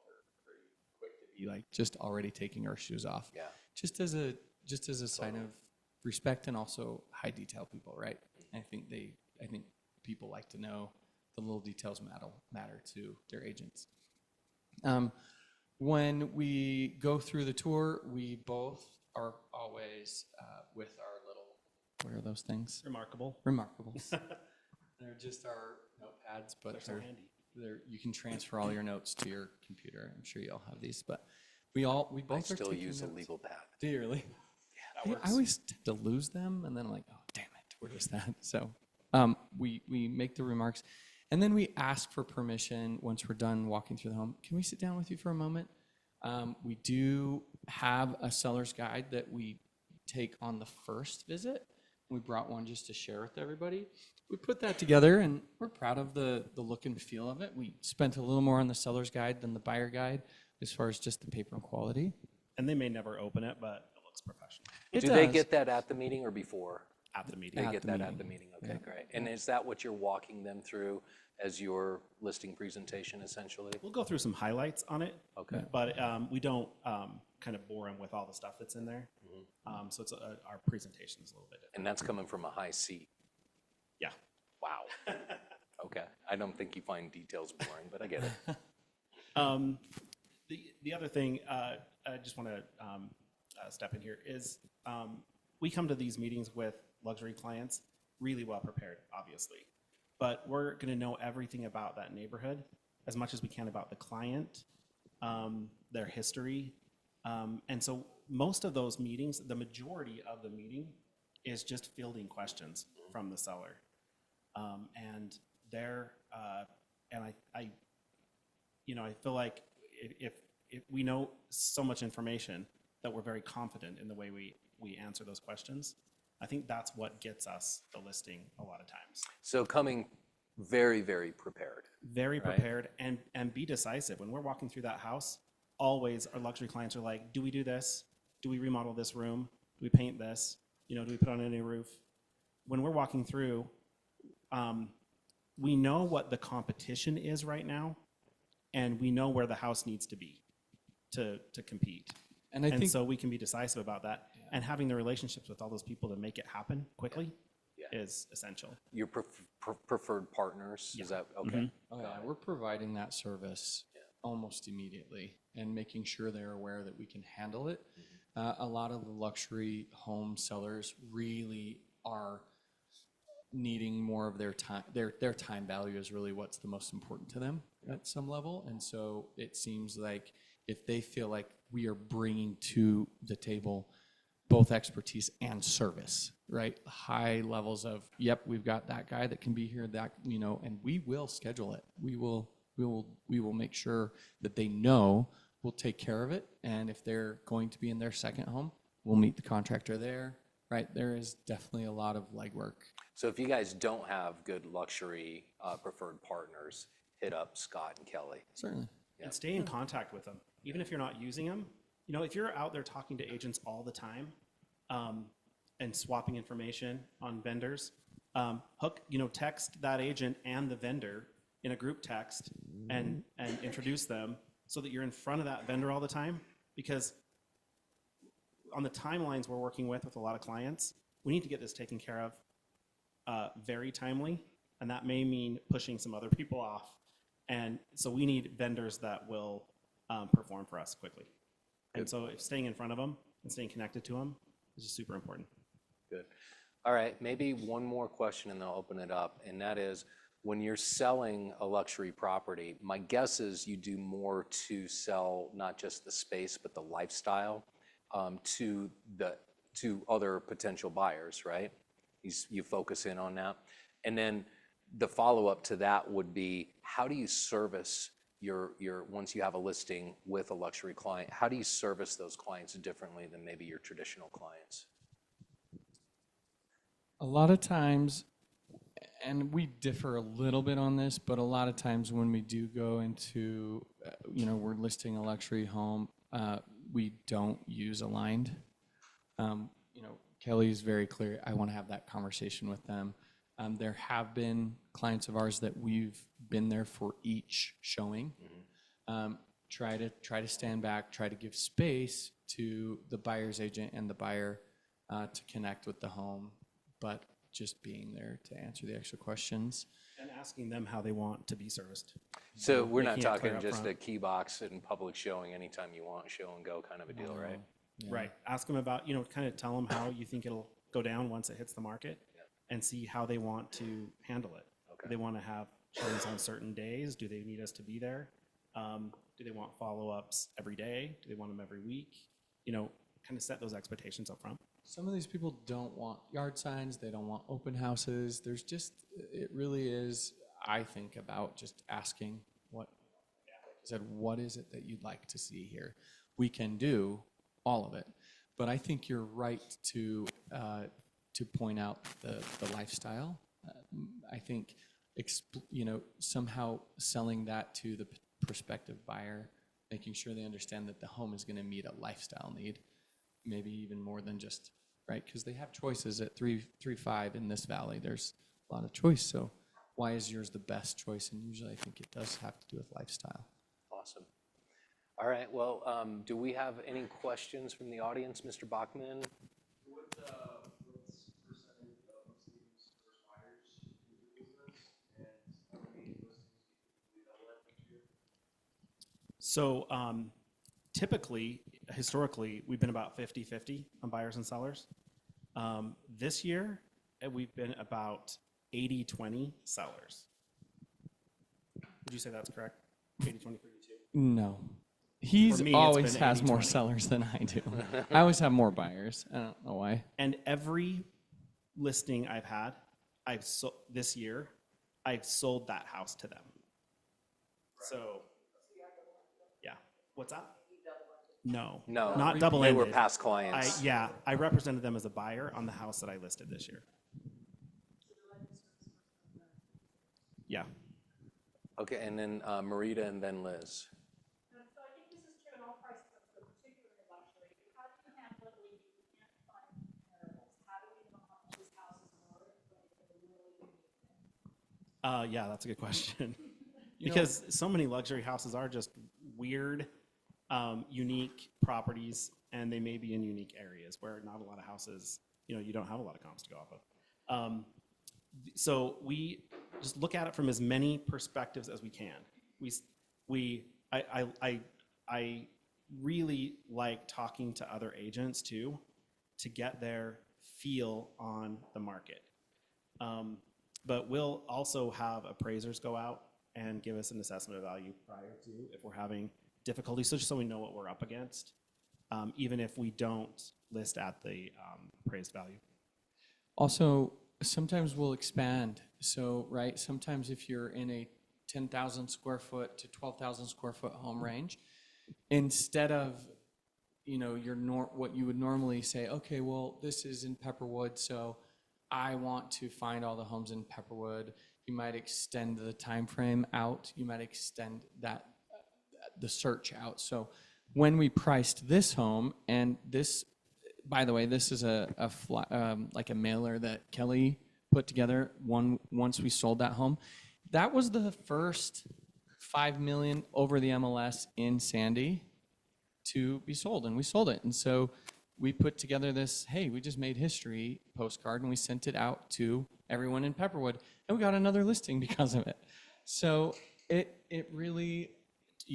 very quick to be like just already taking our shoes off. Yeah. Just as a sign of respect and also high detail people, right? I think people like to know the little details matter to their agents. When we go through the tour, we both are always with our little, what are those things? Remarkables. They're just our notepads, but They're so handy. You can transfer all your notes to your computer. I'm sure you all have these, but we both I are still taking use a notes. legal pad. Do you really? Yeah, that I always tend to lose them, and then I'm like, oh, damn it, where is that? So we make the remarks, and then we ask for permission once we're done walking through the home. Can we sit down with you for a moment? We do have a seller's guide that we take on the first visit, We brought one just to share with everybody. We put that together, and we're proud of the look and feel of it. We spent a little more on the seller's guide than the buyer guide as far as just the paper and quality. And they may never open it, but it looks professional. Do they get that at the meeting or before? At the meeting. They At get the that at meeting. the meeting, okay, great. And is that what you're walking them through as your listing presentation, essentially? We'll go through some highlights on it. Okay. But we don't kind of bore them with all the stuff that's in there. So it's our presentation is a little bit different. And that's coming from a high seat. Yeah. Wow. Okay. I don't think you find details boring, but I get it. The other thing I just want to step in here is we come to these meetings with luxury clients really well prepared, obviously. But we're going to know everything about that neighborhood as much as we can about the client, their history. And so most of those meetings, the majority of the meeting is just fielding questions from the seller. And they're, and I feel like if we know so much information that we're very confident in the way we answer those questions, I think that's what gets us the listing a lot of times. So coming very, very prepared. Very Right. prepared and be decisive. When we're walking through that house, always our luxury clients are like, do we do this? Do we remodel this room? Do we paint this? Do we put on a new roof? When we're walking through, we know what the competition is right now, and we know where the house needs to be to compete. And I think so we can be decisive about that. And having the relationships with all those people to make it happen quickly is essential. Your preferred partners, is that, okay? oh, yeah, we're providing that service almost immediately and making sure they're aware that we can handle it. A lot of the luxury home sellers really are needing more of their time. Their time value is really what's the most important to them at some level. And so it seems like if they feel like we are bringing to the table both expertise and service, right? High levels of, yep, we've got that guy that can be here, that, and we will schedule it. We will make sure that they know we'll take care of it. And if they're going to be in their second home, we'll meet the contractor there, right? There is definitely a lot of legwork. So if you guys don't have good luxury preferred partners, hit up Scott and Kelly. Certainly. And stay in contact with them. Even if you're not using them, if you're out there talking to agents all the time and swapping information on vendors, text that agent and the vendor in a group text and introduce them so that you're in front of that vendor all the time. Because on the timelines we're working with a lot of clients, we need to get this taken care of very timely, and that may mean pushing some other people off. And so we need vendors that will perform for us quickly. And so staying in front of them and staying connected to them is just super important. Good. All right, maybe one more question and then I'll open it up. And that is, when you're selling a luxury property, my guess is you do more to sell not just the space, but the lifestyle to other potential buyers, right? You focus in on that. And then the follow-up to that would be, how do you service your once you have a listing with a luxury client, how do you service those clients differently than maybe your traditional clients? A lot of times, and we differ a little bit on this, but a lot of times when we do go into, we're listing a luxury home, we don't use Aligned. Kelly's very clear, I want to have that conversation with them. There have been clients of ours that we've been there for each showing. Try to stand back, try to give space to the buyer's agent and the buyer to connect with the home, but just being there to answer the extra questions. And asking them how they want to be serviced. So we're not Making it clear talking up just front. a key box and public showing anytime you want, show and go kind of a deal, right? Yeah. Right. Ask them about, kind of tell them how you think it'll go down once it hits the market and see how they want to handle it. Okay. Do they want to have showings on certain days? Do they need us to be there? Do they want follow-ups every day? Do they want them every week? Kind of set those expectations up front. Some of these people don't want yard signs, they don't want open houses. It really is, I think, about just asking what is it that you'd like to see here? We can do all of it, but I think you're right to to point out the lifestyle. I think, somehow selling that to the prospective buyer, making sure they understand that the home is going to meet a lifestyle need, maybe even more than just, right? Because they have choices at 3.5 in this valley. There's a lot of choice. So why is yours the best choice? And usually I think it does have to do with lifestyle. Awesome. All right, well, do we have any questions from the audience, Mr. Bachman? What's percentage of Muslims first buyers in your business, and how many listings do you double that next year? So typically, historically, we've been about 50-50 on buyers and sellers. This year, we've been about 80-20 sellers. Would you say that's correct? 80-20 for you too? No. He's me, it's always been has more 80-20. sellers than I do. I always have more buyers. I don't know why. And every listing I've had, this year, I've sold that house to them. So, yeah. What's that? No. No, Not they double-ended. were past clients. I represented them as a buyer on the house that I listed this year. Yeah. Okay, and then Marita and then Liz. So I think this is true in all price points, but particularly luxury. How do you handle it when you can't find comparables? How do we know how much this house is worth when it's a really unique thing? Yeah, that's a good question. Because so many luxury houses are just weird, unique properties, and they may be in unique areas where not a lot of houses, you don't have a lot of comps to go off of. So we just look at it from as many perspectives as we can. I really like talking to other agents too, to get their feel on the market. But we'll also have appraisers go out and give us an assessment of value prior to, if we're having difficulty, so just so we know what we're up against, even if we don't list at the appraised value. Also, sometimes we'll expand. So, right, sometimes if you're in a 10,000 square foot to 12,000 square foot home range, instead of, what you would normally say, okay, well, this is in Pepperwood, so I want to find all the homes in Pepperwood. You might extend the time frame out. You might extend the search out. So when we priced this home, and this, by the way, this is like a mailer that Kelly put together once we sold that home. That was the first $5 million over the MLS in Sandy to be sold, and we sold it. And so we put together this, hey, we just made history postcard, and we sent it out to everyone in Pepperwood, and we got another listing because of it. So it really...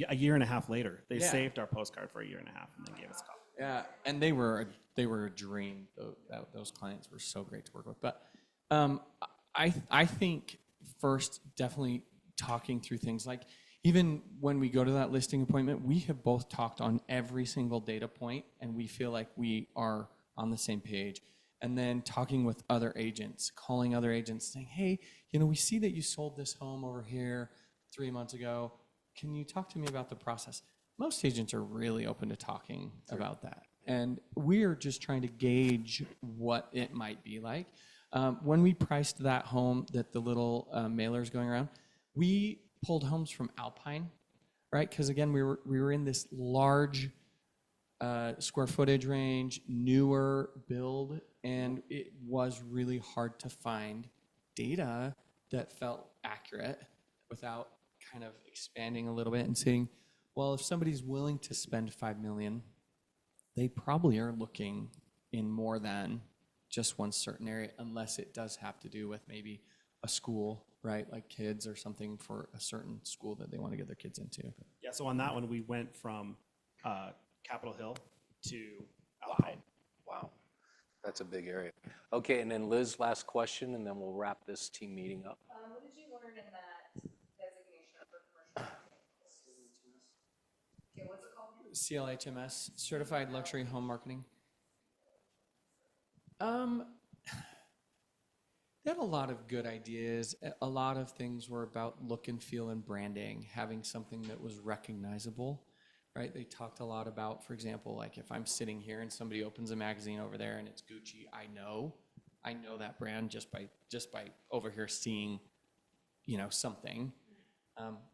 A year and a half later, they Yeah. saved our postcard for a year and a half and then gave us a call. Yeah, and they were a dream. Those clients were so great to work with. But I think first, definitely talking through things like, even when we go to that listing appointment, we have both talked on every single data point, and we feel like we are on the same page. And then talking with other agents, calling other agents, saying, hey, we see that you sold this home over here 3 months ago. Can you talk to me about the process? Most agents are really open to talking about that. And we're just trying to gauge what it might be like. When we priced that home, that the little mailer's going around, we pulled homes from Alpine, right? Because again, we were in this large square footage range, newer build, and it was really hard to find data that felt accurate without kind of expanding a little bit and saying, well, if somebody's willing to spend $5 million, they probably are looking in more than just one certain area, unless it does have to do with maybe a school, right? Like kids or something for a certain school that they want to get their kids into. Yeah, so on that one, we went from Capitol Hill to Alpine. Wow, that's a big area. Okay, and then Liz, last question, and then we'll wrap this team meeting up. What did you learn in that designation for commercial? Okay, what's it called? CLHMS, Certified Luxury Home Marketing. They had a lot of good ideas. A lot of things were about look and feel and branding, having something that was recognizable, right? They talked a lot about, for example, like if I'm sitting here and somebody opens a magazine over there and it's Gucci, I know I know that brand just by over here seeing, you know, something.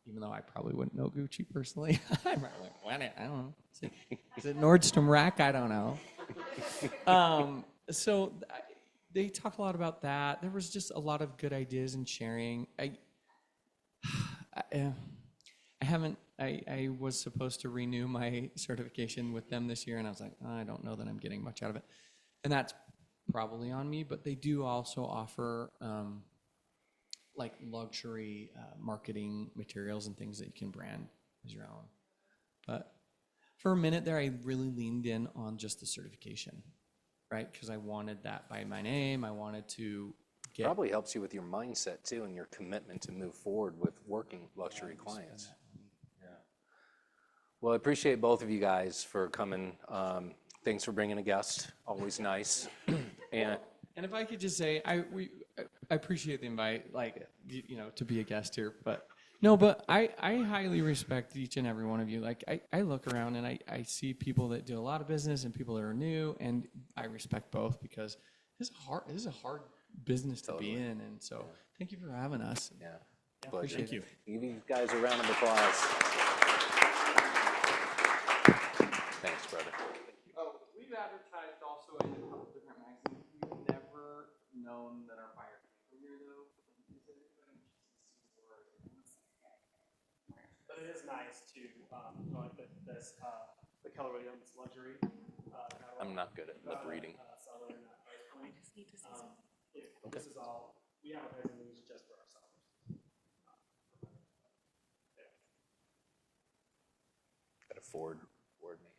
Even though I probably wouldn't know Gucci personally. I'm probably like, what? I don't know. Is it Nordstrom Rack? I don't know. So they talk a lot about that. There was just a lot of good ideas and sharing. I was supposed to renew my certification with them this year, and I was like, I don't know that I'm getting much out of it. And that's probably on me, but they do also offer like luxury marketing materials and things that you can brand as your own. But for a minute there, I really leaned in on just the certification, right? Because I wanted that by my name. I wanted to get... Probably helps you with your mindset too and your commitment to move forward with working luxury clients. Yeah. Well, I appreciate both of you guys for coming. Thanks for bringing a guest. Always nice. And if I could just say, I appreciate the invite, like, you know, to be a guest here, but I highly respect each and every one of you. Like, I look around and I see people that do a lot of business and people that are new, and I respect both because this is a hard business to be in, and so thank you for having us. Yeah. Thank you. Give you guys a round of applause. Thanks, brother. Oh, we've advertised also in a couple different magazines. We've never known that our buyer came from here, though. But it is nice to, like this, the Keller Williams luxury. I'm not good at lip reading. Seller in that price point. This is all, we advertise these just for our sellers. Got a Ford me.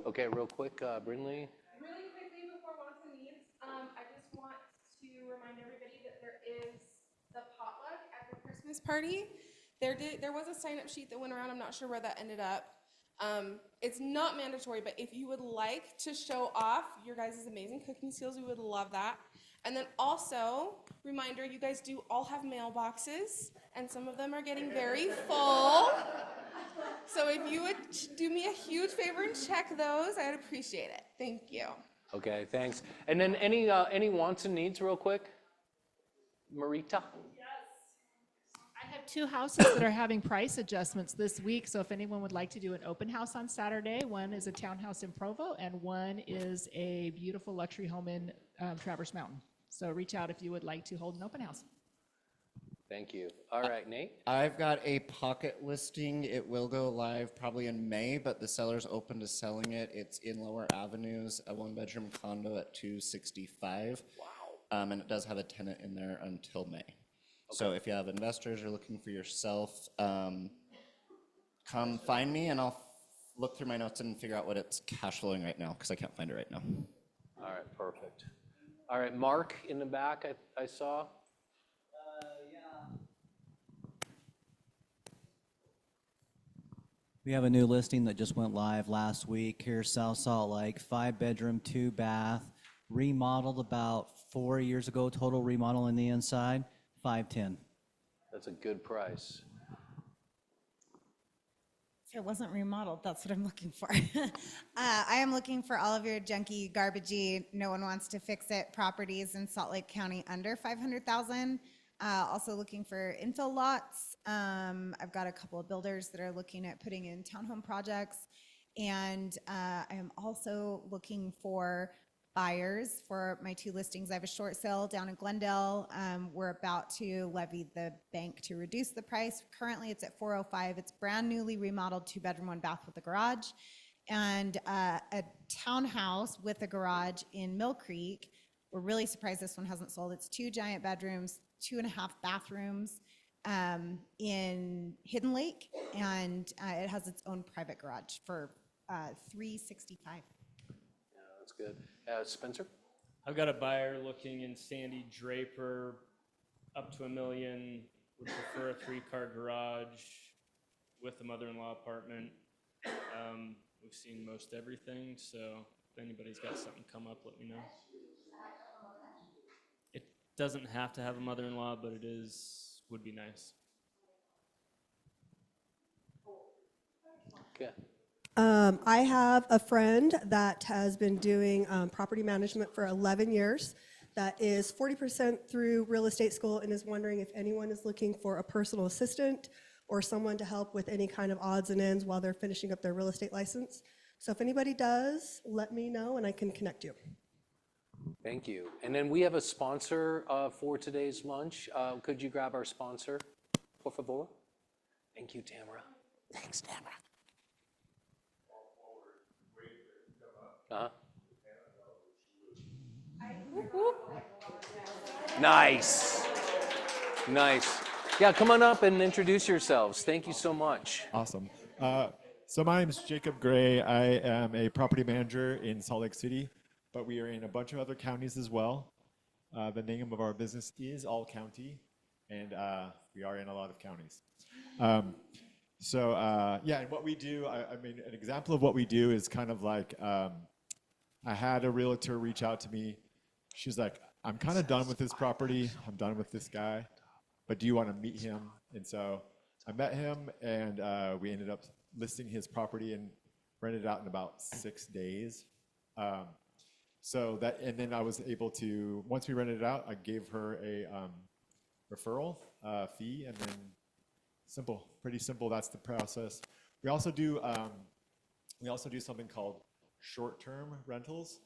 Okay, real quick, Brindley. Really quickly before wants and needs, I just want to remind everybody that there is the potluck at the Christmas party. There was a sign-up sheet that went around. I'm not sure where that ended up. It's not mandatory, but if you would like to show off your guys' amazing cooking skills, we would love that. And then also, reminder, you guys do all have mailboxes, and some of them are getting very full. So if you would do me a huge favor and check those, I'd appreciate it. Thank you. Okay, thanks. And then any wants and needs real quick? Marita? I have 2 houses that are having price adjustments this week, so if anyone would like to do an open house on Saturday, one is a townhouse in Provo and one is a beautiful luxury home in Traverse Mountain. So reach out if you would like to hold an open house. Thank you. All right, Nate? I've got a pocket listing. It will go live probably in May, but the seller's open to selling it. It's in Lower Avenues, a 1-bedroom condo at $265. Wow. And it does have a tenant in there until May. Okay. So if you have investors or looking for yourself, come find me and I'll look through my notes and figure out what it's cash flowing right now because I can't find it right now. All right, perfect. All right, Mark in the back I saw. We have a new listing that just went live last week here, South Salt Lake, 5-bedroom, 2-bath, remodeled about 4 years ago, total remodel in the inside, $510. That's a good price. If it wasn't remodeled, that's what I'm looking for. I am looking for all of your junky, garbagey, no one wants to fix it properties in Salt Lake County under 500,000. Also looking for infill lots. I've got a couple of builders that are looking at putting in townhome projects. And I am also looking for buyers for my 2 listings. I have a short sale down in Glendale. We're about to levy the bank to reduce the price. Currently it's at $405. It's brand newly remodeled 2-bedroom, 1-bath with a garage. And a townhouse with a garage in Mill Creek. We're really surprised this one hasn't sold. It's 2 giant bedrooms, 2.5 bathrooms in Hidden Lake, and it has its own private garage for $365. Yeah, that's good. Spencer? I've got a buyer looking in Sandy Draper, up to $1 million, would prefer a 3-car garage with a mother-in-law apartment. We've seen most everything, so if anybody's got something come up, let me know. It doesn't have to have a mother-in-law, but it would be nice. Okay. I have a friend that has been doing property management for 11 years. that is 40% through real estate school and is wondering if anyone is looking for a personal assistant or someone to help with any kind of odds and ends while they're finishing up their real estate license. So if anybody does, let me know and I can connect you. Thank you. And then we have a sponsor for today's lunch. Could you grab our sponsor, por favor? Thank you, Tamara. Thanks, Tamara. Nice. Nice. Yeah, come on up and introduce yourselves. Thank you so much. Awesome. So my name is Jacob Gray. I am a property manager in Salt Lake City, but we are in a bunch of other counties as well. The name of our business is All County, and we are in a lot of counties. Yeah, and what we do, I mean, an example of what we do is kind of like, I had a realtor reach out to me. She's like, I'm kind of done with this property. I'm done with this guy, but do you want to meet him? And so I met him, and we ended up listing his property and rented it out in about 6 days. And then I was able to, once we rented it out, I gave her a referral fee, and then simple, pretty simple. That's the process. We also do something called short-term rentals.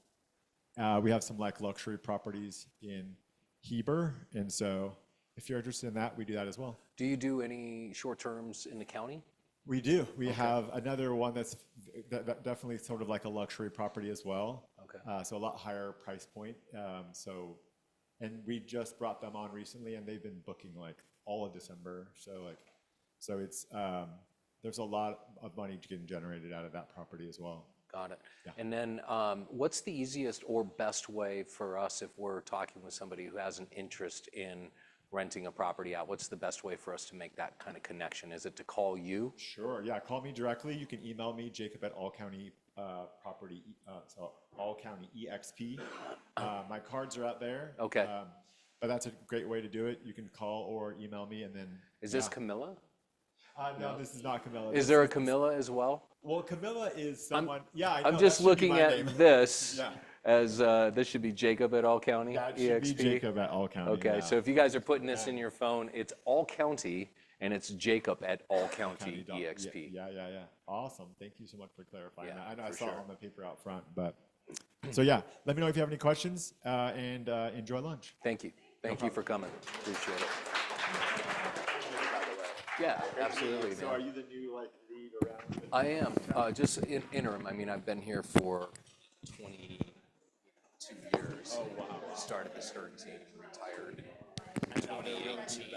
We have some like luxury properties in Heber, and so if you're interested in that, we do that as well. Do you do any short terms in the county? We do. We have another one that's that definitely sort of like a luxury property as well. Okay. So a lot higher price point. And we just brought them on recently, and they've been booking like all of December. So it's there's a lot of money getting generated out of that property as well. Got it. Yeah. And then what's the easiest or best way for us if we're talking with somebody who has an interest in renting a property out? What's the best way for us to make that kind of connection? Is it to call you? Sure. Yeah. Call me directly. You can email me, Jacob at All County Property. So All County EXP. My cards are out there. Okay. But that's a great way to do it. You can call or email me, and then. Is this Camilla? No, this is not Camilla. Is there a Camilla as well? Well, Camilla is someone. I know, I'm just that should be looking my at name. this Yeah. as this should be Jacob at All County That EXP. should be Jacob at All County. Okay, yeah. so if you guys are putting this in your phone, it's All County and it's Jacob at All County EXP. Yeah. Awesome. Thank you so much for clarifying that. I know I for saw it sure. on the paper out front, but so yeah. Let me know if you have any questions, and enjoy lunch. Thank you. Thank you for coming. Appreciate it. Yeah, absolutely. So man. are you the new like lead around? I am, just in interim. I mean, I've been here for 22 years. Oh, wow. Started the CERT team, retired in 2018.